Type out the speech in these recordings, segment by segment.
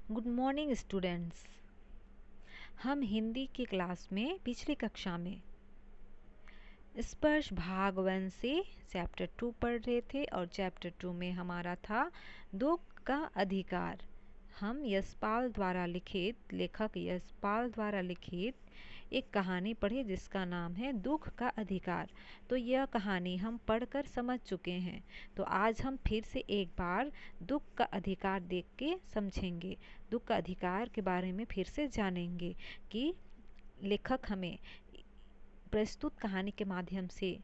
Good morning students. हम हिंदी की class में पिछली कक्षा में स्पर्श भाग 1 से चैप्टर 2 पढ़ रहे थे और चैप्टर 2 में हमारा था दुख का अधिकार। हम यशपाल द्वारा लिखित लेखक यशपाल द्वारा लिखित एक कहानी पढ़ी जिसका नाम है दुख का अधिकार। तो यह कहानी हम पढ़कर समझ चुके हैं। तो आज हम फिर से एक बार दुख का अधिकार देख के समझेंगे। दुख का अधिकार के बारे में फिर से जानेंगे कि लेखक हमें प्रस्तुत कहानी के माध्यम से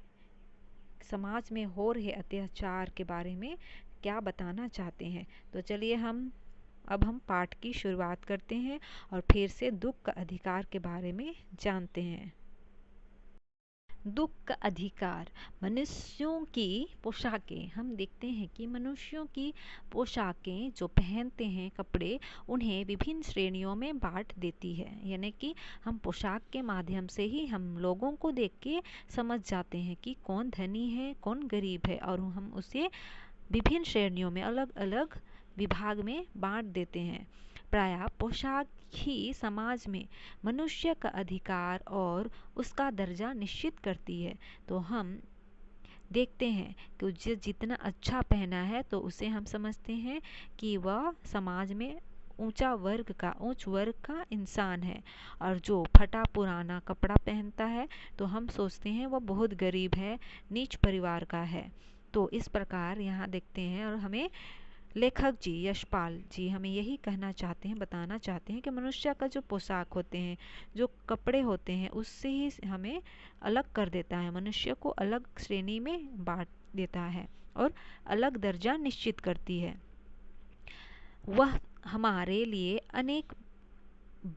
समाज में हो रहे अत्याचार के बारे में क्या बताना चाहते हैं। तो चलिए अब हम पाठ की शुरुआत करते हैं और फिर से दुख का अधिकार के बारे में जानते हैं। दुख का अधिकार। मनुष्यों की पोशाकें। हम देखते हैं कि मनुष्यों की पोशाकें जो पहनते हैं कपड़े, उन्हें विभिन्न श्रेणियों में बांट देती है। यानी कि हम पोशाक के माध्यम से ही हम लोगों को देख के समझ जाते हैं कि कौन धनी है कौन गरीब है, और हम उसे विभिन्न श्रेणियों में अलग अलग विभाग में बांट देते हैं। प्रायः पोशाक ही समाज में मनुष्य का अधिकार और उसका दर्जा निश्चित करती है। तो हम देखते हैं कि उसे जितना अच्छा पहना है तो उसे हम समझते हैं कि वह समाज में उच्च वर्ग का इंसान है, और जो फटा पुराना कपड़ा पहनता है तो हम सोचते हैं वह बहुत गरीब है, नीच परिवार का है। तो इस प्रकार यहाँ देखते हैं, और हमें लेखक जी यशपाल जी हमें यही कहना चाहते हैं, बताना चाहते हैं कि मनुष्य का जो पोशाक होते हैं, जो कपड़े होते हैं, उससे ही हमें अलग कर देता है, मनुष्य को अलग श्रेणी में बांट देता है और अलग दर्जा निश्चित करती है। वह हमारे लिए अनेक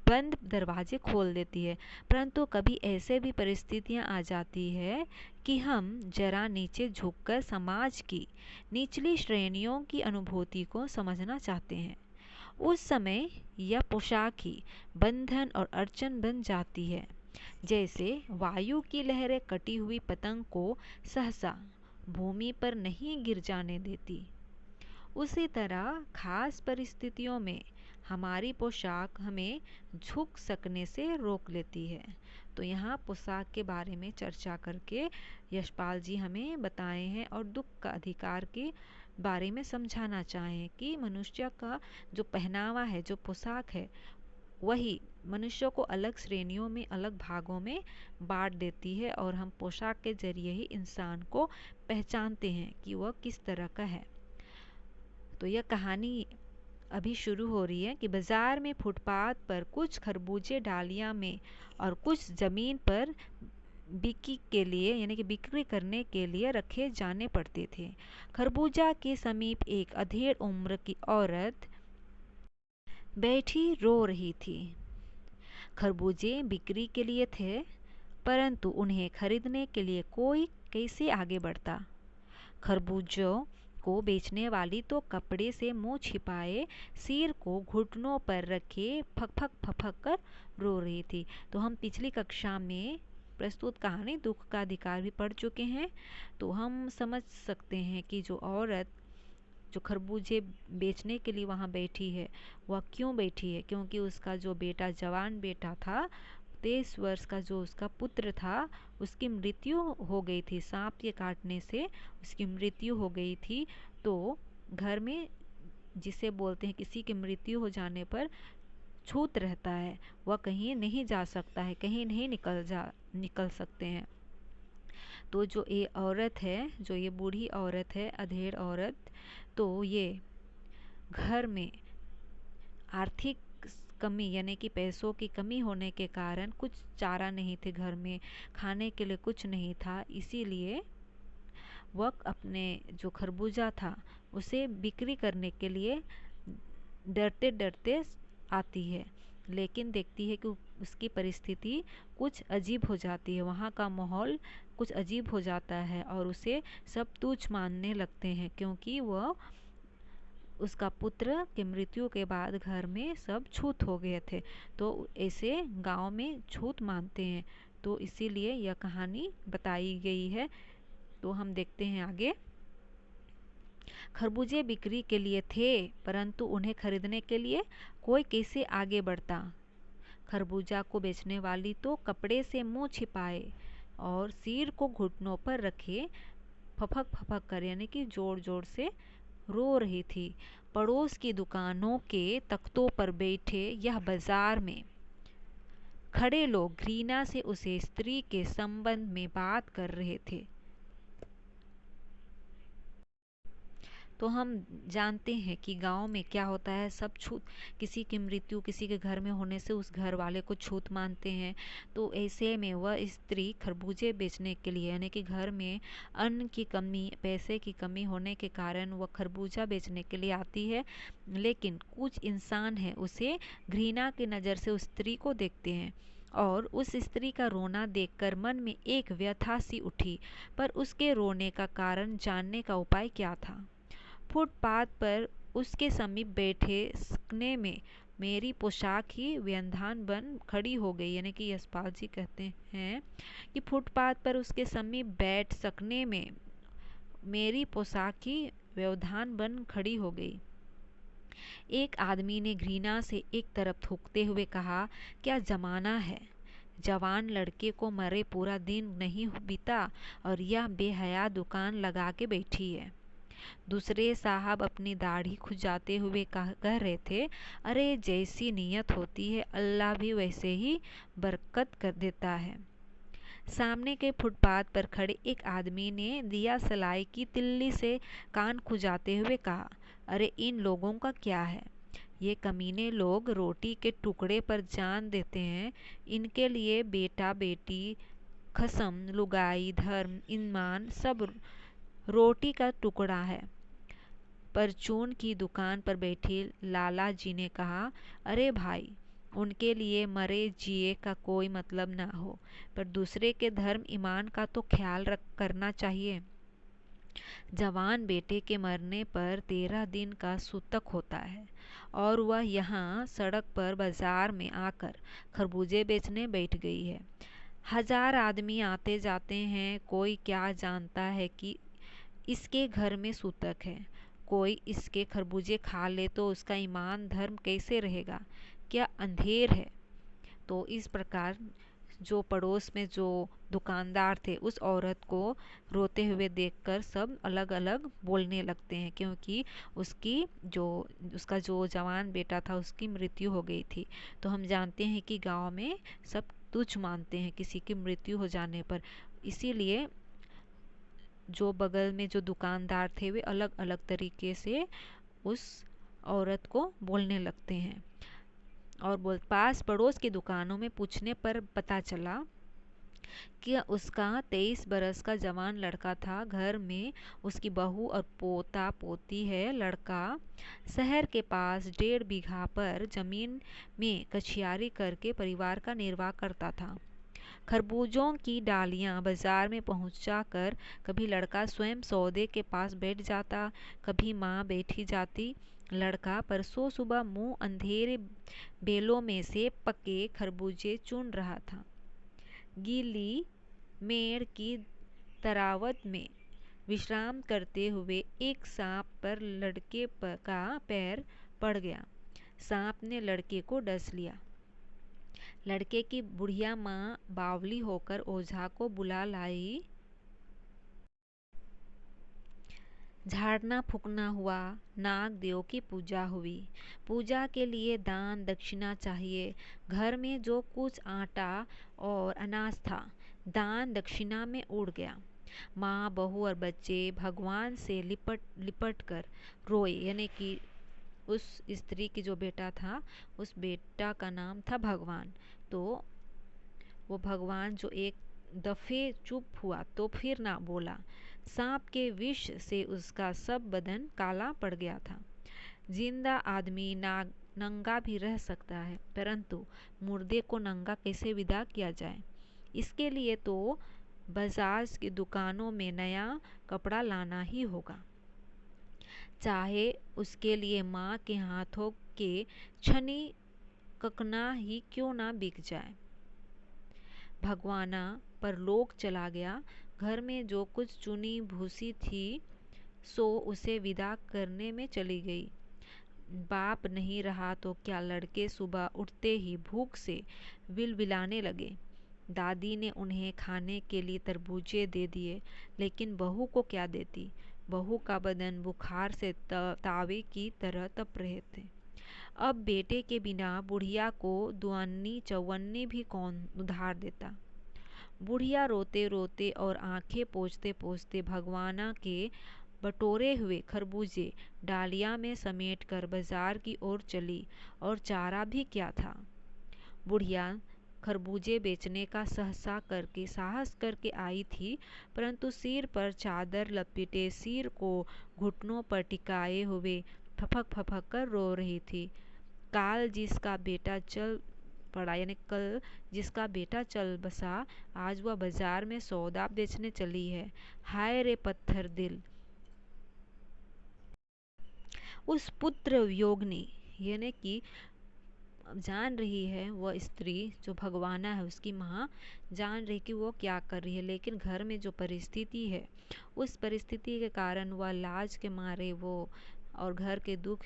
बंद दरवाजे खोल देती है, परंतु कभी ऐसे भी परिस्थितियां आ जाती है कि हम जरा नीचे झुककर समाज की निचली श्रेणियों की अनुभूति को समझना चाहते हैं। उस समय यह पोशाक ही बंधन और अड़चन बन जाती है। जैसे वायु की लहरें कटी हुई पतंग को सहसा भूमि पर नहीं गिर जाने देती, उसी तरह खास परिस्थितियों में हमारी पोशाक हमें झुक सकने से रोक लेती है। तो यहाँ पोशाक के बारे में चर्चा करके यशपाल जी हमें बताए हैं और दुख का अधिकार के बारे में समझाना चाहें कि मनुष्य का जो पहनावा है, जो पोशाक है, वही मनुष्य को अलग श्रेणियों में अलग भागों में बांट देती है, और हम पोशाक के जरिए ही इंसान को पहचानते हैं कि वह किस तरह का है। तो यह कहानी अभी शुरू हो रही है कि बाजार में फुटपाथ पर कुछ खरबूजे डालियां में और कुछ जमीन पर बिक्री के लिए यानी कि बिक्री करने के लिए रखे जाने पड़ते थे। खरबूजा के समीप एक अधेड़ उम्र की औरत बैठी रो रही थी। खरबूजे बिक्री के लिए थे, परंतु उन्हें खरीदने के लिए कोई कैसे आगे बढ़ता। खरबूजों को बेचने वाली तो कपड़े से मुंह छिपाए सिर को घुटनों पर रखे फक फक कर रो रही थी। तो हम पिछली कक्षा में प्रस्तुत कहानी दुख का अधिकार भी पढ़ चुके हैं। तो हम समझ सकते हैं कि जो औरत जो खरबूजे बेचने के लिए वहाँ बैठी है, वह क्यों बैठी है, क्योंकि उसका जो बेटा जवान बेटा था, 23 वर्ष का जो उसका पुत्र था, उसकी मृत्यु हो गई थी, सांप के काटने से उसकी मृत्यु हो गई थी। तो घर में जिसे बोलते हैं किसी की मृत्यु हो जाने पर छूत रहता है, वह कहीं नहीं जा सकता है, कहीं नहीं निकल सकते हैं। तो जो ये औरत है, जो ये बूढ़ी औरत है, अधेड़ औरत, तो ये घर में आर्थिक कमी यानी कि पैसों की कमी होने के कारण कुछ चारा नहीं थे, घर में खाने के लिए कुछ नहीं था, इसीलिए वह अपने जो खरबूजा था उसे बिक्री करने के लिए डरते डरते आती है। लेकिन देखती है कि उसकी परिस्थिति कुछ अजीब हो जाती है, वहाँ का माहौल कुछ अजीब हो जाता है और उसे सब तुच्छ मानने लगते हैं, क्योंकि वह उसका पुत्र की मृत्यु के बाद घर में सब छूत हो गए थे। तो ऐसे गांव में छूत मानते हैं, तो इसीलिए यह कहानी बताई गई है। तो हम देखते हैं आगे। खरबूजे बिक्री के लिए थे, परंतु उन्हें खरीदने के लिए कोई कैसे आगे बढ़ता। खरबूजा को बेचने वाली तो कपड़े से मुंह छिपाए और सिर को घुटनों पर रखे फपक फपक कर यानी कि जोर जोर से रो रही थी। पड़ोस की दुकानों के तख्तों पर बैठे यह बाजार में खड़े लोग घृणा से उसे स्त्री के संबंध में बात कर रहे थे। तो हम जानते हैं कि गांव में क्या होता है, सब छूत, किसी की मृत्यु किसी के घर में होने से उस घर वाले को छूत मानते हैं। तो ऐसे में वह स्त्री खरबूजे बेचने के लिए यानी कि घर में अन्न की कमी, पैसे की कमी होने के कारण वह खरबूजा बेचने के लिए आती है। लेकिन कुछ इंसान हैं उसे घृणा की नज़र से उस स्त्री को देखते हैं और उस स्त्री का रोना देखकर मन में एक व्यथा सी उठी, पर उसके रोने का कारण जानने का उपाय क्या था। फुटपाथ पर उसके समीप बैठे सकने में मेरी पोशाक ही व्यवधान बन खड़ी हो गई। यानी कि यशपाल जी कहते हैं कि फुटपाथ पर उसके समीप बैठ सकने में मेरी पोशाक ही व्यवधान बन खड़ी हो गई। एक आदमी ने घृणा से एक तरफ थूकते हुए कहा, क्या जमाना है, जवान लड़के को मरे पूरा दिन नहीं बीता और यह बेहया दुकान लगा के बैठी है। दूसरे साहब अपनी दाढ़ी खुजाते हुए कह रहे थे, अरे जैसी नीयत होती है अल्लाह भी वैसे ही बरकत कर देता है। सामने के फुटपाथ पर खड़े एक आदमी ने दिया सलाई की तिल्ली से कान खुजाते हुए कहा, अरे इन लोगों का क्या है, ये कमीने लोग रोटी के टुकड़े पर जान देते हैं। इनके लिए बेटा बेटी, खसम, लुगाई, धर्म, ईमान सब रोटी का टुकड़ा है। परचून की दुकान पर बैठे लाला जी ने कहा, अरे भाई, उनके लिए मरे जिए का कोई मतलब ना हो, पर दूसरे के धर्म ईमान का तो ख्याल करना चाहिए। जवान बेटे के मरने पर 13 दिन का सूतक होता है और वह यहाँ सड़क पर बाजार में आकर खरबूजे बेचने बैठ गई है। 1000 आदमी आते जाते हैं, कोई क्या जानता है कि इसके घर में सूतक है। कोई इसके खरबूजे खा ले तो उसका ईमान धर्म कैसे रहेगा, क्या अंधेर है। तो इस प्रकार जो पड़ोस में जो दुकानदार थे उस औरत को रोते हुए देखकर सब अलग अलग बोलने लगते हैं, क्योंकि उसका जो जवान बेटा था उसकी मृत्यु हो गई थी। तो हम जानते हैं कि गांव में सब तुच्छ मानते हैं किसी की मृत्यु हो जाने पर, इसीलिए जो बगल में जो दुकानदार थे वे अलग अलग तरीके से उस औरत को बोलने लगते हैं। और पास पड़ोस की दुकानों में पूछने पर पता चला कि उसका 23 बरस का जवान लड़का था। घर में उसकी बहू और पोता पोती है। लड़का शहर के पास 1.5 बीघा पर जमीन में कछियारी करके परिवार का निर्वाह करता था। खरबूजों की डालियां बाजार में पहुंचाकर कभी लड़का स्वयं सौदे के पास बैठ जाता, कभी माँ बैठी जाती। लड़का परसों सुबह मुंह अंधेरे बेलों में से पके खरबूजे चुन रहा था। गीली मेड़ की तरावत में विश्राम करते हुए एक सांप पर लड़के का पैर पड़ गया। सांप ने लड़के को डस लिया। लड़के की बुढ़िया माँ बावली होकर ओझा को बुला लाई। झाड़ना फूकना हुआ, नाग देव की पूजा हुई। पूजा के लिए दान दक्षिणा चाहिए। घर में जो कुछ आटा और अनाज था दान दक्षिणा में उड़ गया। माँ, बहू और बच्चे भगवान से लिपट लिपट कर रोए। यानी कि उस स्त्री की जो बेटा था उस बेटा का नाम था भगवान। तो वो भगवान जो एक दफे चुप हुआ तो फिर ना बोला। सांप के विष से उसका सब बदन काला पड़ गया था। जिंदा आदमी नंगा भी रह सकता है, परंतु मुर्दे को नंगा कैसे विदा किया जाए। इसके लिए तो बाजार की दुकानों में नया कपड़ा लाना ही होगा, चाहे उसके लिए माँ के हाथों के छनी ककना ही क्यों ना बिक जाए। भगवाना परलोक चला गया। घर में जो कुछ चुनी भूसी थी सो उसे विदा करने में चली गई। बाप नहीं रहा तो क्या लड़के सुबह उठते ही भूख से विलविलाने लगे। दादी ने उन्हें खाने के लिए तरबूजे दे दिए, लेकिन बहू को क्या देती। बहू का बदन बुखार से तावे की तरह तप रहे थे। अब बेटे के बिना बुढ़िया को दुआनी चौवन्नी भी कौन उधार देता। बुढ़िया रोते रोते और आंखें पोंछते पोंछते भगवाना के बटोरे हुए खरबूजे डालिया में समेट कर बाजार की ओर चली, और चारा भी क्या था। बुढ़िया खरबूजे बेचने का साहस करके आई थी, परंतु सिर पर चादर लपेटे, सिर को घुटनों पर टिकाए हुए फपक फपक कर रो रही थी। काल जिसका बेटा चल पड़ा, यानी कल जिसका बेटा चल बसा, आज वह बाजार में सौदा बेचने चली है। हाय रे पत्थर दिल। उस पुत्र वियोगिनी, यानी कि जान रही है वह स्त्री जो भगवाना है, उसकी माँ जान रही कि वो क्या कर रही है, लेकिन घर में जो परिस्थिति है, उस परिस्थिति के कारण वह लाज के मारे वो और घर के दुख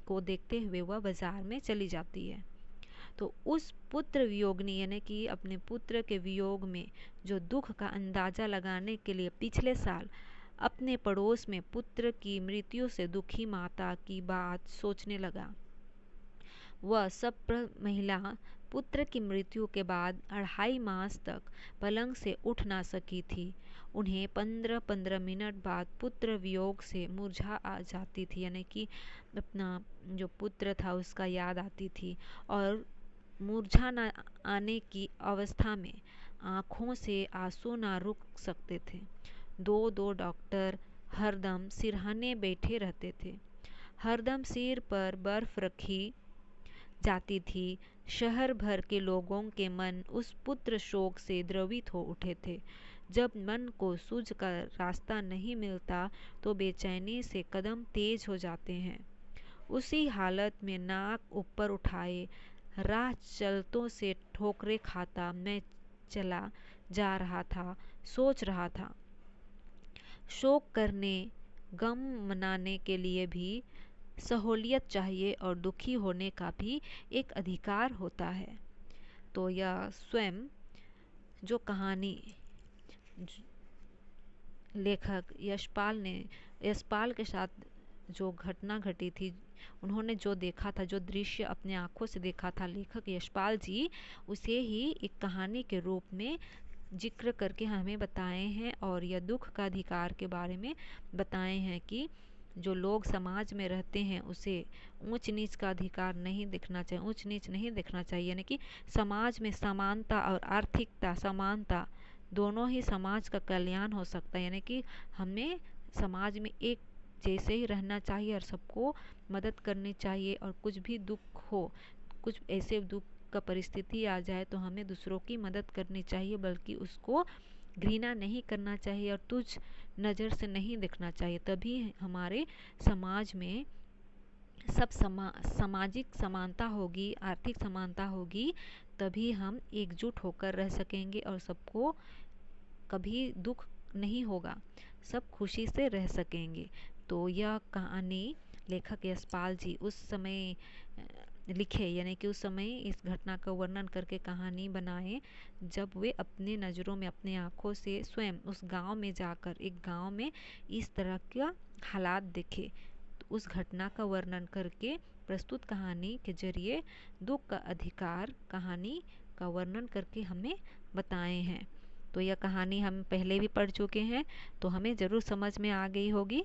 को देखते हुए वह बाजार में चली जाती है। तो उस पुत्र वियोगिनी, यानी कि अपने पुत्र के वियोग में जो दुख का अंदाज़ा लगाने के लिए पिछले साल अपने पड़ोस में पुत्र की मृत्यु से दुखी माता की बात सोचने लगा। वह सब महिला पुत्र की मृत्यु के बाद 2.5 मास तक पलंग से उठ ना सकी थी। उन्हें 15-15 मिनट बाद पुत्र वियोग से मुरझा आ जाती थी, यानी कि अपना जो पुत्र था उसका याद आती थी, और मुरझा न आने की अवस्था में आँखों से आंसू ना रुक सकते थे। दो डॉक्टर हरदम सिरहाने बैठे रहते थे। हरदम सिर पर बर्फ रखी जाती थी। शहर भर के लोगों के मन उस पुत्र शोक से द्रवित हो उठे थे। जब मन को सूझ का रास्ता नहीं मिलता तो बेचैनी से कदम तेज हो जाते हैं। उसी हालत में नाक ऊपर उठाए राह चलतों से ठोकरे खाता मैं चला जा रहा था, सोच रहा था, शोक करने, गम मनाने के लिए भी सहूलियत चाहिए और दुखी होने का भी एक अधिकार होता है। तो यह स्वयं जो कहानी लेखक यशपाल के साथ जो घटना घटी थी, उन्होंने जो देखा था, जो दृश्य अपने आँखों से देखा था लेखक यशपाल जी, उसे ही एक कहानी के रूप में जिक्र करके हमें बताए हैं, और यह दुख का अधिकार के बारे में बताए हैं कि जो लोग समाज में रहते हैं उसे ऊंच नीच का अधिकार नहीं दिखना चाहिए, ऊंच नीच नहीं दिखना चाहिए, यानी कि समाज में समानता और आर्थिकता समानता दोनों ही समाज का कल्याण हो सकता है। यानी कि हमें समाज में एक जैसे ही रहना चाहिए और सबको मदद करनी चाहिए, और कुछ भी दुख हो, कुछ ऐसे दुख का परिस्थिति आ जाए तो हमें दूसरों की मदद करनी चाहिए, बल्कि उसको घृणा नहीं करना चाहिए और तुझ नज़र से नहीं देखना चाहिए। तभी हमारे समाज में सब सामाजिक समानता होगी, आर्थिक समानता होगी, तभी हम एकजुट होकर रह सकेंगे और सबको कभी दुख नहीं होगा, सब खुशी से रह सकेंगे। तो यह कहानी लेखक यशपाल जी उस समय लिखे, यानी कि उस समय इस घटना का वर्णन करके कहानी बनाए जब वे अपने नज़रों में, अपने आँखों से स्वयं उस गांव में जाकर, एक गांव में इस तरह का हालात देखे, तो उस घटना का वर्णन करके प्रस्तुत कहानी के जरिए दुख का अधिकार कहानी का वर्णन करके हमें बताए हैं। तो यह कहानी हम पहले भी पढ़ चुके हैं, तो हमें ज़रूर समझ में आ गई होगी।